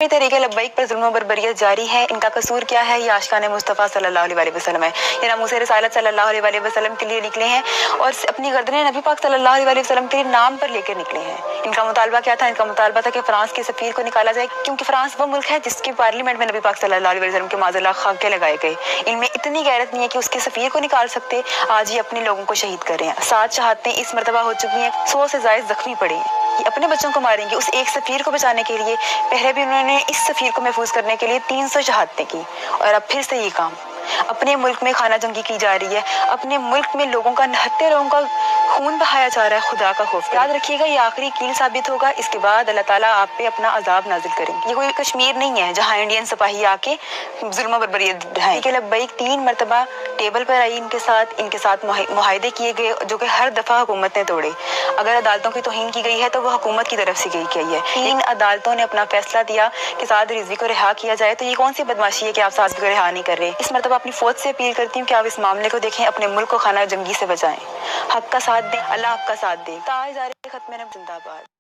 तरीके लब्बैक पर जुल्म बरबरियत जारी है। इनका कसूर क्या है? ये आशिकान मुस्तफ़ा सल्लल्लाहु अलैहि वसल्लम है। ये नामूसे रिसालत सल्लल्लाहु अलैहि वसल्लम के लिए निकले हैं और अपनी गर्दनें नबी पाक सल्लल्लाहु अलैहि वसल्लम के नाम पर लेकर निकले हैं। इनका मुतालबा क्या था? इनका मुतालबा था कि फ्रांस के सफीर को निकाला जाए, क्योंकि फ्रांस वो मुल्क है जिसके पार्लियामेंट में नबी पाक सल्लल्लाहु अलैहि वसल्लम के माज़अल्लाह खाके लगाए गए। इनमें इतनी गैरत नहीं है कि उसके सफीर को निकाल सकते। आज ये अपने लोगों को शहीद कर रहे हैं। 7 शहादतें इस मरतबा हो चुकी हैं, 100 से ज़ायद जख्मी पड़े हैं। ये अपने बच्चों को मारेंगे उस एक सफीर को बचाने के लिए। पहले भी उन्होंने इस सफीर को महफूज करने के लिए 300 शहादतें की और अब फिर से ये काम। अपने मुल्क में खाना जंगी की जा रही है, अपने मुल्क में लोगों का 69 लोगों का खून बहाया जा रहा है। खुदा का खौफ याद रखिएगा, ये आखिरी कील साबित होगा। इसके बाद अल्लाह ताला आप पे अपना अजाब नाजिल करेंगे। ये कोई कश्मीर नहीं है जहाँ इंडियन सिपाही आके जुल्म बरबरियत ढाएं। के लब्बैक 3 मरतबा टेबल पर आई, इनके साथ मुआहदे किए गए जो कि हर दफा हुकूमत ने तोड़े। अगर अदालतों की तौहीन की गई है तो वो हुकूमत की तरफ से गई है। 3 अदालतों ने अपना फैसला दिया कि साद रिजवी को रिहा किया जाए। तो ये कौन सी बदमाशी है कि आप साद को रिहा नहीं कर रहे? इस मरतबा अपनी फौज से अपील करती हूँ कि आप इस मामले को देखें, अपने मुल्क को खाना जंगी से बचाएं, हक का साथ दें, अल्लाह आपका साथ दे। ताज़ खत्म जिंदाबाद।